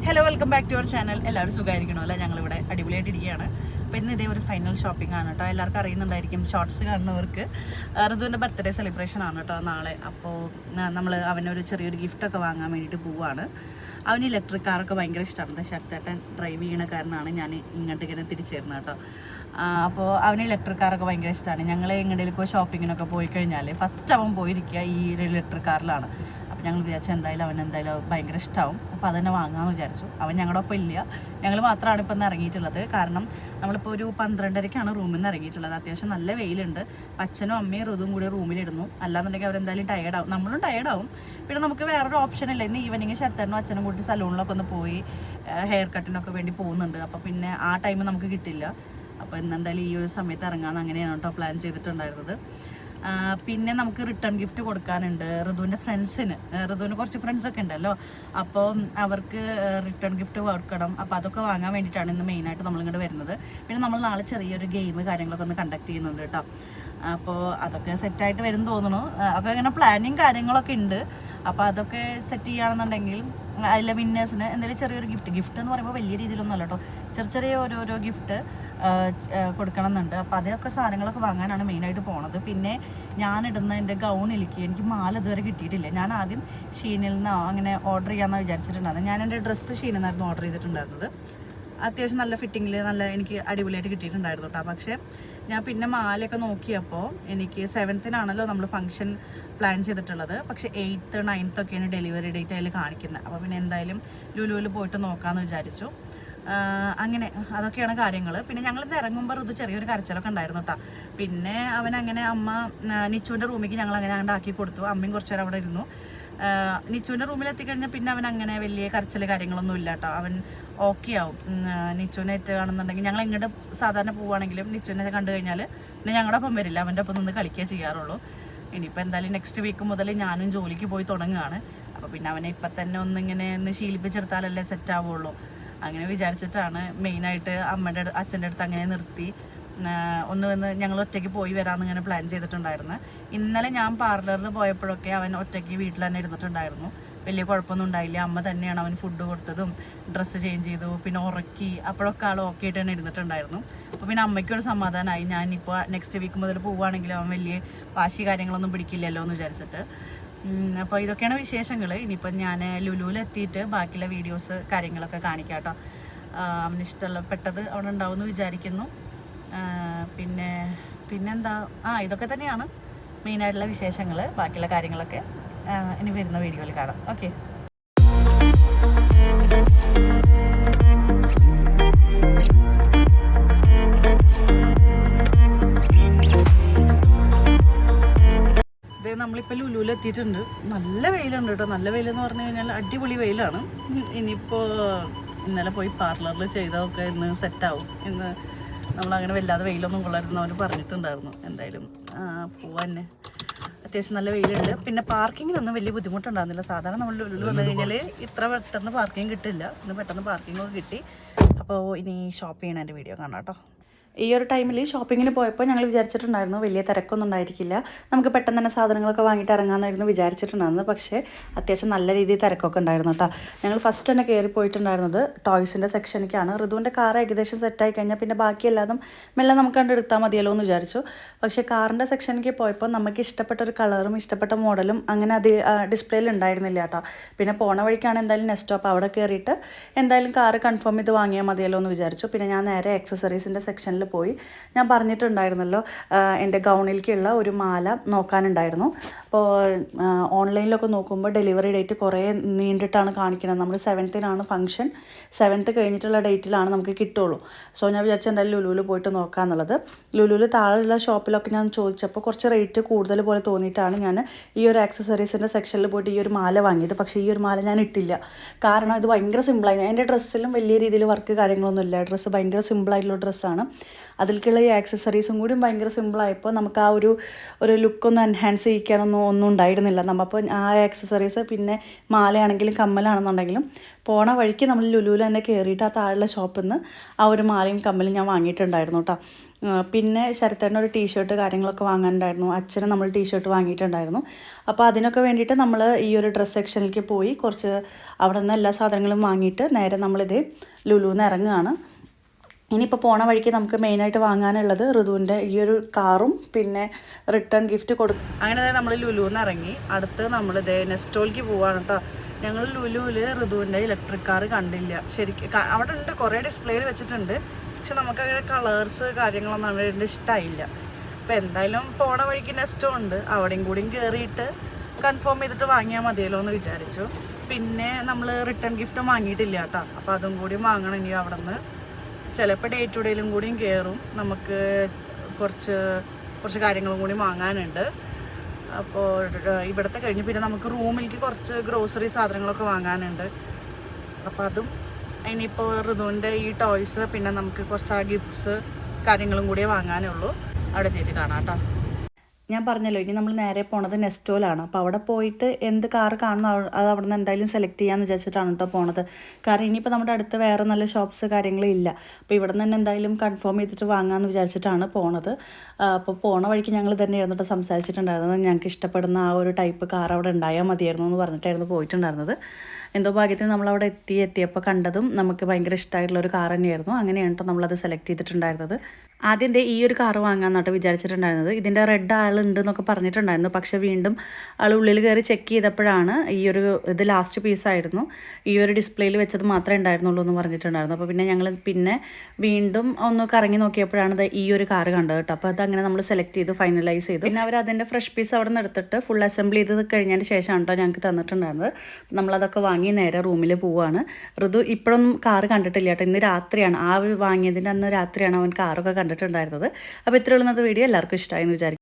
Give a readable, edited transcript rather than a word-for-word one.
Hello welcome back to our channel. എല്ലാവരും സുഖമായിരിക്കണമല്ലോ. ഞങ്ങളിവിടെ അടിപൊളിയായിട്ടിരിക്കുകയാണ്. അപ്പോൾ ഇന്ന് ഇതേ ഒരു ഫൈനൽ ഷോപ്പിംഗ് ആണ് കേട്ടോ. എല്ലാവർക്കും അറിയുന്നുണ്ടായിരിക്കും, ഷോർട്സ് കാണുന്നവർക്ക്. ഋതുവിൻ്റെ ബർത്ത്ഡേ സെലിബ്രേഷൻ ആണ് കേട്ടോ നാളെ. അപ്പോൾ നമ്മൾ അവനൊരു ചെറിയൊരു ഗിഫ്റ്റൊക്കെ വാങ്ങാൻ വേണ്ടിയിട്ട് പോവുകയാണ്. അവന് ഇലക്ട്രിക് കാറൊക്കെ ഭയങ്കര ഇഷ്ടമാണ്. ശരത്തേട്ടൻ ഡ്രൈവ് ചെയ്യണ കാരണമാണ് ഞാൻ ഇങ്ങോട്ട് ഇങ്ങനെ തിരിച്ചു തരുന്നത് കേട്ടോ. അപ്പോൾ അവന് ഇലക്ട്രിക് കാറൊക്കെ ഭയങ്കര ഇഷ്ടമാണ്. ഞങ്ങൾ എങ്ങോട്ടേലും ഷോപ്പിങ്ങിനൊക്കെ പോയി കഴിഞ്ഞാൽ ഫസ്റ്റ് അവൻ പോയിരിക്കുക ഈ ഒരു ഇലക്ട്രിക് കാറിലാണ്. അപ്പോൾ ഞങ്ങൾ വിചാരിച്ചു എന്തായാലും അവൻ എന്തായാലും ഭയങ്കര ഇഷ്ടമാവും, അപ്പോൾ അതന്നെ വാങ്ങാമെന്ന് വിചാരിച്ചു. അവൻ ഞങ്ങളുടെ ഒപ്പം ഇല്ല, ഞങ്ങൾ മാത്രമാണ് ഇപ്പം ഇന്ന് ഇറങ്ങിയിട്ടുള്ളത്. കാരണം നമ്മളിപ്പോൾ ഒരു 12:30ക്കാണ് റൂമിൽ നിന്ന് ഇറങ്ങിയിട്ടുള്ളത്. അത്യാവശ്യം നല്ല വെയിലുണ്ട്. അച്ഛനും അമ്മയും ഋതുവും കൂടി റൂമിലിടുന്നു. അല്ലാന്നുണ്ടെങ്കിൽ അവരെന്തായാലും ടയേർഡാവും, നമ്മളും ടയേർഡാവും. പിന്നെ നമുക്ക് വേറൊരു ഓപ്ഷൻ ഇല്ല. ഇന്ന് ഈവനിങ് ശരത്തേട്ടനും അച്ഛനും കൂടി സലൂണിലൊക്കെ ഒന്ന് പോയി ഹെയർ കട്ടിനൊക്കെ വേണ്ടി പോകുന്നുണ്ട്. അപ്പോൾ പിന്നെ ആ ടൈം നമുക്ക് കിട്ടില്ല. അപ്പോൾ ഇന്നെന്തായാലും ഈ ഒരു സമയത്ത് ഇറങ്ങാമെന്ന് അങ്ങനെയാണ് കേട്ടോ പ്ലാൻ ചെയ്തിട്ടുണ്ടായിരുന്നത്. പിന്നെ നമുക്ക് റിട്ടേൺ ഗിഫ്റ്റ് കൊടുക്കാനുണ്ട് ഋതുവിൻ്റെ ഫ്രണ്ട്സിന്. ഋതുവിന് കുറച്ച് ഫ്രണ്ട്സൊക്കെ ഉണ്ടല്ലോ, അപ്പോൾ അവർക്ക് റിട്ടേൺ ഗിഫ്റ്റ് കൊടുക്കണം. അപ്പോൾ അതൊക്കെ വാങ്ങാൻ വേണ്ടിയിട്ടാണ് ഇന്ന് മെയിനായിട്ട് നമ്മളിങ്ങോട്ട് വരുന്നത്. പിന്നെ നമ്മൾ നാളെ ചെറിയൊരു ഗെയിം കാര്യങ്ങളൊക്കെ ഒന്ന് കണ്ടക്ട് ചെയ്യുന്നുണ്ട് കേട്ടോ. അപ്പോൾ അതൊക്കെ സെറ്റായിട്ട് വരും തോന്നുന്നു. അപ്പോൾ ഇങ്ങനെ പ്ലാനിങ് കാര്യങ്ങളൊക്കെ ഉണ്ട്. അപ്പോൾ അതൊക്കെ സെറ്റ് ചെയ്യുകയാണെന്നുണ്ടെങ്കിൽ അതിലെ വിന്നേഴ്സിന് എന്തെങ്കിലും ചെറിയൊരു ഗിഫ്റ്റ് എന്ന് പറയുമ്പോൾ വലിയ രീതിയിലൊന്നും അല്ല കേട്ടോ, ചെറിയ ഓരോരോ ഗിഫ്റ്റ് കൊടുക്കണം എന്നുണ്ട്. അപ്പോൾ അതൊക്കെ സാധനങ്ങളൊക്കെ വാങ്ങാനാണ് മെയിനായിട്ട് പോണത്. പിന്നെ ഞാനിടുന്ന എൻ്റെ ഗൗണിലേക്ക് എനിക്ക് മാല ഇതുവരെ കിട്ടിയിട്ടില്ല. ഞാൻ ആദ്യം ഷീനിൽ നിന്നോ അങ്ങനെ ഓർഡർ ചെയ്യാമെന്നാണ് വിചാരിച്ചിട്ടുണ്ടായിരുന്നത്. ഞാൻ എൻ്റെ ഡ്രസ്സ് ഷീനിൽ നിന്നായിരുന്നു ഓർഡർ ചെയ്തിട്ടുണ്ടായിരുന്നത്. അത്യാവശ്യം നല്ല ഫിറ്റിങ്ങിൽ നല്ല എനിക്ക് അടിപൊളിയായിട്ട് കിട്ടിയിട്ടുണ്ടായിരുന്നു കേട്ടോ. പക്ഷേ ഞാൻ പിന്നെ മാലയൊക്കെ നോക്കിയപ്പോൾ എനിക്ക് 7th നമ്മൾ ഫംഗ്ഷൻ പ്ലാൻ ചെയ്തിട്ടുള്ളത്. പക്ഷേ 8th 9th ഒക്കെയാണ് ഡെലിവറി ഡേറ്റ് അതിൽ കാണിക്കുന്നത്. അപ്പോൾ പിന്നെ എന്തായാലും ലുലുവിൽ പോയിട്ട് നോക്കാമെന്ന് വിചാരിച്ചു. അങ്ങനെ അതൊക്കെയാണ് കാര്യങ്ങൾ. പിന്നെ ഞങ്ങളിന്ന് ഇറങ്ങുമ്പോൾ ഋതു ചെറിയൊരു കരച്ചിലൊക്കെ ഉണ്ടായിരുന്നു കേട്ടോ. പിന്നെ അവനങ്ങനെ അമ്മ നിച്ചുവിൻ്റെ റൂമിലേക്ക് ഞങ്ങൾ അങ്ങനെ ആക്കി കൊടുത്തു. അമ്മയും കുറച്ച് നേരം അവിടെ ഇരുന്നു. നിച്ചുവിൻ്റെ റൂമിൽ എത്തിക്കഴിഞ്ഞാൽ പിന്നെ അവൻ അങ്ങനെ വലിയ കരച്ചിൽ കാര്യങ്ങളൊന്നും ഇല്ല കേട്ടോ. അവൻ ഓക്കെ ആവും. നിച്ചുവിനെ കാണുന്നുണ്ടെങ്കിൽ ഞങ്ങൾ എങ്ങോട്ട് സാധാരണ പോവുകയാണെങ്കിലും നിച്ചുവിനെ കണ്ടു കഴിഞ്ഞാൽ പിന്നെ ഞങ്ങളുടെ ഒപ്പം വരില്ല, അവൻ്റെ ഒപ്പം നിന്ന് കളിക്കുക ചെയ്യാറുള്ളൂ. ഇനിയിപ്പോൾ എന്തായാലും നെക്സ്റ്റ് വീക്ക് മുതൽ ഞാനും ജോലിക്ക് പോയി തുടങ്ങുകയാണ്. അപ്പോൾ പിന്നെ അവനെ ഇപ്പം തന്നെ ഒന്ന് ശീലിപ്പിച്ചെടുത്താലല്ലേ സെറ്റ് ആവുള്ളൂ. അങ്ങനെ വിചാരിച്ചിട്ടാണ് മെയിനായിട്ട് അച്ഛൻ്റെ അടുത്ത് അങ്ങനെ നിർത്തി ഒന്ന് ഞങ്ങൾ ഒറ്റയ്ക്ക് പോയി വരാമെന്ന് ഇങ്ങനെ പ്ലാൻ ചെയ്തിട്ടുണ്ടായിരുന്നു. ഇന്നലെ ഞാൻ പാർലറിൽ പോയപ്പോഴൊക്കെ അവൻ ഒറ്റയ്ക്ക് വീട്ടിൽ തന്നെ ഇരുന്നിട്ടുണ്ടായിരുന്നു. വലിയ കുഴപ്പമൊന്നും ഉണ്ടായില്ല. അമ്മ തന്നെയാണ് അവന് ഫുഡ് കൊടുത്തതും ഡ്രസ്സ് ചേഞ്ച് ചെയ്തു, പിന്നെ ഉറക്കി. അപ്പോഴൊക്കെ ആൾ ഓക്കെ ആയിട്ട് തന്നെ ഇരുന്നിട്ടുണ്ടായിരുന്നു. അപ്പോൾ പിന്നെ അമ്മയ്ക്കൊരു സമാധാനമായി. ഞാനിപ്പോൾ നെക്സ്റ്റ് വീക്ക് മുതൽ പോവുകയാണെങ്കിലും അവൻ വലിയ വാശി കാര്യങ്ങളൊന്നും പിടിക്കില്ലല്ലോ എന്ന് വിചാരിച്ചിട്ട്. അപ്പോൾ ഇതൊക്കെയാണ് വിശേഷങ്ങൾ. ഇനിയിപ്പം ഞാൻ ലുലുവിലെത്തിയിട്ട് ബാക്കിയുള്ള വീഡിയോസ് കാര്യങ്ങളൊക്കെ കാണിക്കാം കേട്ടോ. അവന് ഇഷ്ടപ്പെട്ടത് അവിടെ ഉണ്ടാവുമെന്ന് വിചാരിക്കുന്നു. പിന്നെന്താ, ഇതൊക്കെ തന്നെയാണ് മെയിനായിട്ടുള്ള വിശേഷങ്ങൾ. ബാക്കിയുള്ള കാര്യങ്ങളൊക്കെ ഇനി വരുന്ന വീഡിയോയിൽ കാണാം. ഓക്കെ. നമ്മളിപ്പോൾ ലുലുവിൽ എത്തിയിട്ടുണ്ട്. നല്ല വെയിലുണ്ട് കേട്ടോ. നല്ല വെയിലെന്ന് പറഞ്ഞു കഴിഞ്ഞാൽ അടിപൊളി വെയിലാണ്. ഇനിയിപ്പോൾ ഇന്നലെ പോയി പാർലറിൽ ചെയ്തതൊക്കെ ഇന്ന് സെറ്റാവും. ഇന്ന് നമ്മളങ്ങനെ വല്ലാതെ വെയിലൊന്നും കൊള്ളരുതെന്ന് അവർ പറഞ്ഞിട്ടുണ്ടായിരുന്നു. എന്തായാലും പോവാന്നെ. അത്യാവശ്യം നല്ല വെയിലുണ്ട്. പിന്നെ പാർക്കിങ്ങിനൊന്നും വലിയ ബുദ്ധിമുട്ടുണ്ടാകുന്നില്ല. സാധാരണ നമ്മൾ ലുലുവിൽ വന്നു കഴിഞ്ഞാൽ ഇത്ര പെട്ടെന്ന് പാർക്കിംഗ് കിട്ടില്ല. ഇന്ന് പെട്ടെന്ന് പാർക്കിങ്ങൊക്കെ കിട്ടി. അപ്പോൾ ഇനി ഷോപ്പ് ചെയ്യണതിൻ്റെ വീഡിയോ കാണാം കേട്ടോ. ഈ ഒരു ടൈമിൽ ഷോപ്പിങ്ങിന് പോയപ്പോൾ ഞങ്ങൾ വിചാരിച്ചിട്ടുണ്ടായിരുന്നു വലിയ തിരക്കൊന്നും ഉണ്ടായിരിക്കില്ല, നമുക്ക് പെട്ടെന്ന് തന്നെ സാധനങ്ങളൊക്കെ വാങ്ങിയിട്ട് ഇറങ്ങാമെന്നായിരുന്നു വിചാരിച്ചിട്ടുണ്ടായിരുന്നത്. പക്ഷേ അത്യാവശ്യം നല്ല രീതിയിൽ തിരക്കൊക്കെ ഉണ്ടായിരുന്നു കേട്ടോ. ഞങ്ങൾ ഫസ്റ്റ് തന്നെ കയറി പോയിട്ടുണ്ടായിരുന്നത് ടോയ്സിൻ്റെ സെക്ഷനിലേക്കാണ്. ഋതുവിൻ്റെ കാർ ഏകദേശം സെറ്റായി കഴിഞ്ഞാൽ പിന്നെ ബാക്കിയെല്ലാതും മെല്ലെ നമുക്ക് കണ്ടെടുത്താൽ മതിയല്ലോ എന്ന് വിചാരിച്ചു. പക്ഷേ കാറിൻ്റെ സെക്ഷനിലേക്ക് പോയപ്പോൾ നമുക്ക് ഇഷ്ടപ്പെട്ട ഒരു കളറും ഇഷ്ടപ്പെട്ട മോഡലും അങ്ങനെ ഡിസ്പ്ലേയിൽ ഉണ്ടായിരുന്നില്ല കേട്ടോ. പിന്നെ പോണ വഴിക്കാണ് എന്തായാലും നെക്സ്റ്റ് സ്റ്റോപ്പ്, അവിടെ കയറിയിട്ട് എന്തായാലും കാറ് കൺഫേം ചെയ്ത് വാങ്ങിയാൽ മതിയല്ലോ എന്ന് വിചാരിച്ചു. പിന്നെ ഞാൻ നേരെ ആക്സസറീസിൻ്റെ സെക്ഷനിൽ പോയി. ഞാൻ പറഞ്ഞിട്ടുണ്ടായിരുന്നല്ലോ എൻ്റെ ഗൗണിലേക്കുള്ള ഒരു മാല നോക്കാനുണ്ടായിരുന്നു. അപ്പോൾ ഓൺലൈനിലൊക്കെ നോക്കുമ്പോൾ ഡെലിവറി ഡേറ്റ് കുറേ നീണ്ടിട്ടാണ് കാണിക്കുന്നത്. നമ്മൾ 7th ഫംഗ്ഷൻ, 7th കഴിഞ്ഞിട്ടുള്ള ഡേറ്റിലാണ് നമുക്ക് കിട്ടുള്ളൂ. സോ ഞാൻ വിചാരിച്ചു എന്തായാലും ലുലുവിൽ പോയിട്ട് നോക്കാമെന്നുള്ളത്. ലുലുവിൽ താഴെയുള്ള ഷോപ്പിലൊക്കെ ഞാൻ ചോദിച്ചപ്പോൾ കുറച്ച് റേറ്റ് കൂടുതൽ പോലെ തോന്നിയിട്ടാണ് ഞാൻ ഈ ഒരു ആക്സസറീസിൻ്റെ സെക്ഷനിൽ പോയിട്ട് ഈ ഒരു മാല വാങ്ങിയത്. പക്ഷേ ഈ ഒരു മാല ഞാൻ ഇട്ടില്ല. കാരണം ഇത് ഭയങ്കര സിമ്പിളായി. എൻ്റെ ഡ്രസ്സിലും വലിയ രീതിയിൽ വർക്ക് കാര്യങ്ങളൊന്നും ഇല്ല. ഡ്രസ്സ് ഭയങ്കര സിമ്പിളായിട്ടുള്ള ഡ്രസ്സാണ്. അതിലേക്കുള്ള ഈ ആക്സസറീസും കൂടി ഭയങ്കര സിമ്പിളായപ്പോൾ നമുക്ക് ആ ഒരു ലുക്കൊന്നും എൻഹാൻസ് ചെയ്യിക്കാനൊന്നും ഉണ്ടായിരുന്നില്ല. നമ്മപ്പോൾ ആ ആക്സസറീസ് പിന്നെ മാലയാണെങ്കിലും കമ്മലാണെന്നുണ്ടെങ്കിലും പോണ വഴിക്ക് നമ്മൾ ലുലുവിൽ തന്നെ കയറിയിട്ട് ആ താഴെയുള്ള ഷോപ്പിൽ നിന്ന് ആ ഒരു മാലയും കമ്മലും ഞാൻ വാങ്ങിയിട്ടുണ്ടായിരുന്നു കേട്ടോ. പിന്നെ ശരത്തേട്ടന് ഒരു ടീഷർട്ട് കാര്യങ്ങളൊക്കെ വാങ്ങാനുണ്ടായിരുന്നു. അച്ഛന് നമ്മൾ ടീഷർട്ട് വാങ്ങിയിട്ടുണ്ടായിരുന്നു. അപ്പോൾ അതിനൊക്കെ വേണ്ടിയിട്ട് നമ്മൾ ഈ ഒരു ഡ്രസ്സ് സെക്ഷനിലേക്ക് പോയി കുറച്ച് അവിടെ നിന്ന് എല്ലാ സാധനങ്ങളും വാങ്ങിയിട്ട് നേരെ നമ്മളിത് ലുലുവിൽ നിന്ന് ഇറങ്ങുകയാണ്. ഇനിയിപ്പോൾ പോണ വഴിക്ക് നമുക്ക് മെയിനായിട്ട് വാങ്ങാനുള്ളത് ഋതുവിൻ്റെ ഈ ഒരു കാറും പിന്നെ റിട്ടേൺ ഗിഫ്റ്റ് കൊടുക്കും. അങ്ങനെ നമ്മൾ ലുലുവിൽ നിന്ന് ഇറങ്ങി. അടുത്ത് നമ്മളിത് നെസ്റ്റോയിലേക്ക് പോവാണ് കേട്ടോ. ഞങ്ങൾ ലുലുവിൽ ഋതുവിൻ്റെ ഇലക്ട്രിക് കാർ കണ്ടില്ല. ശരിക്കും അവിടെ ഉണ്ട്, കുറേ ഡിസ്പ്ലേയിൽ വെച്ചിട്ടുണ്ട്. പക്ഷെ നമുക്ക് അങ്ങനെ കളേഴ്സ് കാര്യങ്ങളൊന്നും അവിടെ ഇഷ്ടമായില്ല. അപ്പോൾ എന്തായാലും പോണ വഴിക്ക് നെസ്റ്റോ ഉണ്ട്, അവിടെയും കൂടിയും കയറിയിട്ട് കൺഫേം ചെയ്തിട്ട് വാങ്ങിയാൽ മതിയല്ലോ എന്ന് വിചാരിച്ചു. പിന്നെ നമ്മൾ റിട്ടേൺ ഗിഫ്റ്റും വാങ്ങിയിട്ടില്ല കേട്ടോ. അപ്പോൾ അതും കൂടി വാങ്ങണം ഇനി അവിടെ നിന്ന്. ചിലപ്പോൾ ഡേ ടു ഡേയിലും കൂടിയും കയറും. നമുക്ക് കുറച്ച് കാര്യങ്ങളും കൂടി വാങ്ങാനുണ്ട്. അപ്പോൾ ഇവിടുത്തെ കഴിഞ്ഞ് പിന്നെ നമുക്ക് റൂമിലേക്ക് കുറച്ച് ഗ്രോസറി സാധനങ്ങളൊക്കെ വാങ്ങാനുണ്ട്. അപ്പോൾ അതും ഇനിയിപ്പോൾ ഋതുവിൻ്റെ ഈ ടോയ്സ് പിന്നെ നമുക്ക് കുറച്ച് ആ ഗിഫ്റ്റ്സ് കാര്യങ്ങളും കൂടിയേ വാങ്ങാനുള്ളൂ. അവിടെ എത്തിയിട്ട് കാണാം കേട്ടോ. ഞാൻ പറഞ്ഞല്ലോ ഇനി നമ്മൾ നേരെ പോണത് നെസ്റ്റോയിലാണ്. അപ്പോൾ അവിടെ പോയിട്ട് എന്ത് കാറ് കാണുന്നു അത് അവിടെ നിന്ന് എന്തായാലും സെലക്ട് ചെയ്യാമെന്ന് വിചാരിച്ചിട്ടാണ് കേട്ടോ പോണത്. കാരണം ഇനിയിപ്പോൾ നമ്മുടെ അടുത്ത് വേറെ നല്ല ഷോപ്സ് കാര്യങ്ങളില്ല. അപ്പോൾ ഇവിടെ നിന്ന് തന്നെ എന്തായാലും കൺഫേം ചെയ്തിട്ട് വാങ്ങാമെന്ന് വിചാരിച്ചിട്ടാണ് പോണത്. അപ്പോൾ പോണ വഴിക്ക് ഞങ്ങൾ തന്നെയായിരുന്നു കേട്ടോ സംസാരിച്ചിട്ടുണ്ടായിരുന്നത്. ഞങ്ങൾക്ക് ഇഷ്ടപ്പെടുന്ന ആ ഒരു ടൈപ്പ് കാർ അവിടെ ഉണ്ടായാൽ മതിയായിരുന്നു എന്ന് പറഞ്ഞിട്ടായിരുന്നു പോയിട്ടുണ്ടായിരുന്നത്. എന്തോ ഭാഗ്യത്തിന് നമ്മളവിടെ എത്തിയപ്പോൾ കണ്ടതും നമുക്ക് ഭയങ്കര ഇഷ്ടമായിട്ടുള്ളൊരു കാർ തന്നെയായിരുന്നു. അങ്ങനെയാണ് കേട്ടോ നമ്മളത് സെലക്ട് ചെയ്തിട്ടുണ്ടായിരുന്നത്. ആദ്യം ഈ ഒരു കാറ് വാങ്ങാമെന്നാട്ടോ വിചാരിച്ചിട്ടുണ്ടായിരുന്നത്. ഇതിൻ്റെ റെഡ് ആളുണ്ട് എന്നൊക്കെ പറഞ്ഞിട്ടുണ്ടായിരുന്നു. പക്ഷേ വീണ്ടും ആൾ ഉള്ളിൽ കയറി ചെക്ക് ചെയ്തപ്പോഴാണ് ഇത് ലാസ്റ്റ് പീസായിരുന്നു, ഈ ഒരു ഡിസ്പ്ലേയിൽ വെച്ചത് മാത്രമേ ഉണ്ടായിരുന്നുള്ളൂ എന്ന് പറഞ്ഞിട്ടുണ്ടായിരുന്നു. അപ്പോൾ പിന്നെ ഞങ്ങൾ വീണ്ടും ഒന്ന് കറങ്ങി നോക്കിയപ്പോഴാണ് ഈ ഒരു കാറ് കണ്ടത് കേട്ടോ. അപ്പോൾ അതങ്ങനെ നമ്മൾ സെലക്ട് ചെയ്ത് ഫൈനലൈസ് ചെയ്തു. പിന്നെ അവർ അതിൻ്റെ ഫ്രഷ് പീസ് അവിടെ നിന്ന് എടുത്തിട്ട് ഫുൾ അസംബിൾ ചെയ്ത് കഴിഞ്ഞതിന് ശേഷമാണ് കേട്ടോ ഞങ്ങൾക്ക് തന്നിട്ടുണ്ടായിരുന്നത്. നമ്മളതൊക്കെ വാങ്ങി നേരെ റൂമിൽ പോവുകയാണ്. ഋതു ഇപ്പോഴൊന്നും കാറ് കണ്ടിട്ടില്ല കേട്ടോ. ഇന്ന് രാത്രിയാണ്, വാങ്ങിയതിൻ്റെ അന്ന് രാത്രിയാണ് അവൻ കാറൊക്കെ കണ്ടിട്ടുണ്ടായിരുന്നത്. അപ്പോൾ ഇത്രയുള്ള വീഡിയോ എല്ലാവർക്കും ഇഷ്ടമായി എന്ന് വിചാരിക്കും.